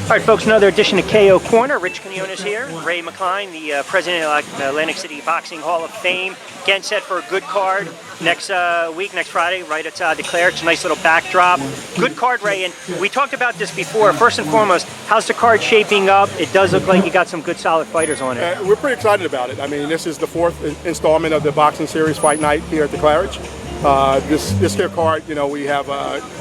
All right, folks, another edition of KO Corner. Rich Quinones here. Ray McCline, the president of the Atlantic City Boxing Hall of Fame. Getting set for a good card next week, next Friday, right outside the Claire. It's a nice little backdrop. Good card, Ray, and we talked about this before. First and foremost, how's the card shaping up? It does look like you got some good, solid fighters on it. We're pretty excited about it. I mean, this is the fourth installment of the boxing series Fight Night here at the Claridge. This here card, you know, we have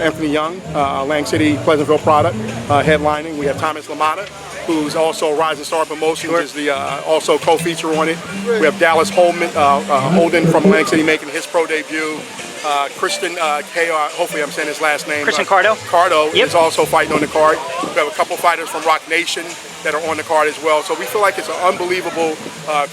Anthony Young, Atlantic City, Pleasantville product, headlining. We have Thomas Lamata, who's also Rising Star Promotions, is the also co-feature on it. We have Dallas Holden from Atlantic City making his pro debut. Christian hopefully I'm saying his last name. Christian Cardo. Cardo is also fighting on the card. We have a couple fighters from Rock Nation that are on the card as well. So we feel like it's an unbelievable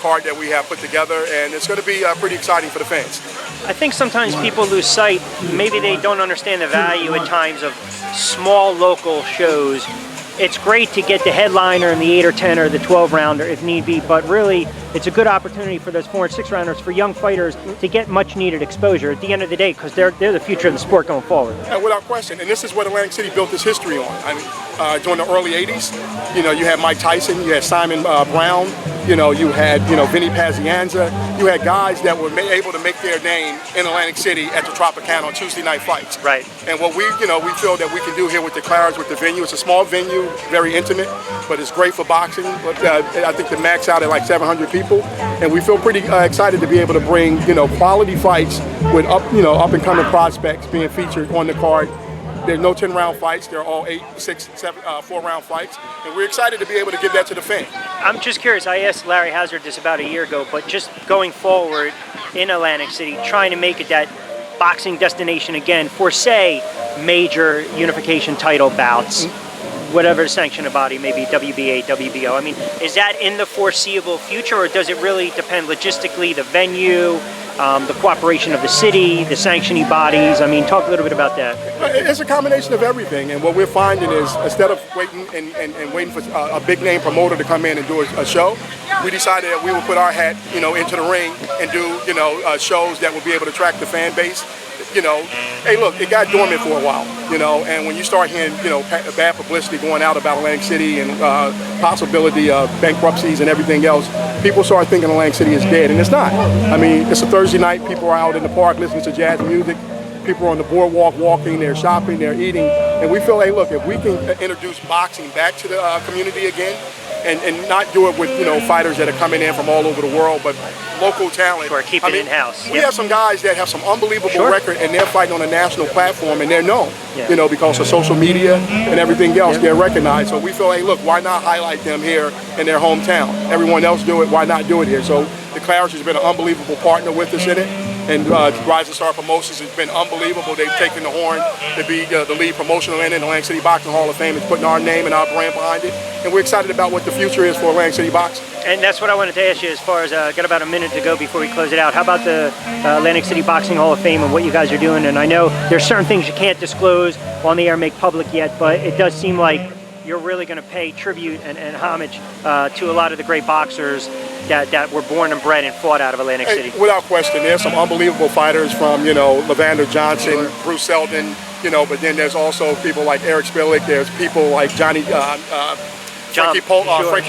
card that we have put together, and it's going to be pretty exciting for the fans. I think sometimes people lose sight, maybe they don't understand the value at times of small local shows. It's great to get the headliner in the 8 or 10 or the 12 rounder if need be, but really it's a good opportunity for those 4 and 6 rounders, for young fighters to get much needed exposure at the end of the day, because they're the future of the sport going forward. Yeah, without question, and this is what Atlantic City built its history on. I mean, during the early 80s, you know, you had Mike Tyson, you had Simon Brown, you know, you had, Vinny Pazienza, you had guys that were able to make their name in Atlantic City at the Tropicana on Tuesday night fights. Right. And what we feel that we can do here with the Claridge, with the venue, it's a small venue, very intimate, but it's great for boxing. I think the max out at like 700 people, and we feel pretty excited to be able to bring, quality fights with up and coming prospects being featured on the card. There's no 10-round fights. They're all 8, 6, 7, 4-round fights, and we're excited to be able to give that to the fan. I'm just curious. I asked Larry Hazard this about a year ago, but just going forward in Atlantic City, trying to make it that boxing destination again for, say, major unification title bouts, whatever sanctioned body, maybe WBA, WBO. I mean, is that in the foreseeable future, or does it really depend logistically, the venue, the cooperation of the city, the sanctioning bodies? I mean, talk a little bit about that. It's a combination of everything, and what we're finding is instead of waiting and waiting for a big name promoter to come in and do a show, we decided that we would put our hat, into the ring and do, shows that would be able to attract the fan base. Hey, look, it got dormant for a while, and when you start hearing, bad publicity going out about Atlantic City and possibility of bankruptcies and everything else, people start thinking Atlantic City is dead, and it's not. I mean, it's a Thursday night, people are out in the park listening to jazz music, people are on the boardwalk walking, they're shopping, they're eating, and we feel, hey, look, if we can introduce boxing back to the community again, and not do it with, fighters that are coming in from all over the world, but local talent. Or keep it in-house. We have some guys that have some unbelievable record, and they're fighting on a national platform, and they're known, because of social media and everything else, they're recognized. So we feel, hey, look, why not highlight them here in their hometown? Everyone else do it, why not do it here? So the Claridge has been an unbelievable partner with us in it. And Rising Star Promotions has been unbelievable. They've taken the horn to be the lead promotional in the Atlantic City Boxing Hall of Fame. It's putting our name and our brand behind it. And we're excited about what the future is for Atlantic City Boxing. And that's what I wanted to ask you as far as, got about a minute to go before we close it out. How about the Atlantic City Boxing Hall of Fame and what you guys are doing? And I know there's certain things you can't disclose on the air, make public yet, but it does seem like you're really going to pay tribute and homage to a lot of the great boxers that were born and bred and fought out of Atlantic City. Without question, there's some unbelievable fighters from, Levander Johnson, Bruce Seldon, but then there's also people like Eric Spillick, there's people like Frankie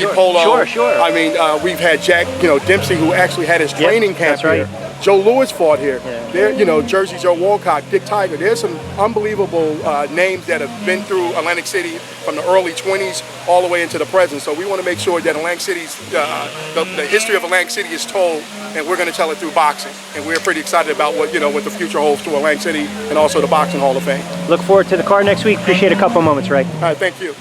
Polo. Sure. I mean, we've had Jack, Dempsey, who actually had his training camp here. Joe Lewis fought here. There, Jersey Joe Walcott, Dick Tiger. There's some unbelievable names that have been through Atlantic City from the early 20s all the way into the present. So we want to make sure that Atlantic City's, the history of Atlantic City is told, and we're going to tell it through boxing. And we're pretty excited about what the future holds for Atlantic City and also the Boxing Hall of Fame. Look forward to the card next week. Appreciate a couple moments, Ray. All right, thank you.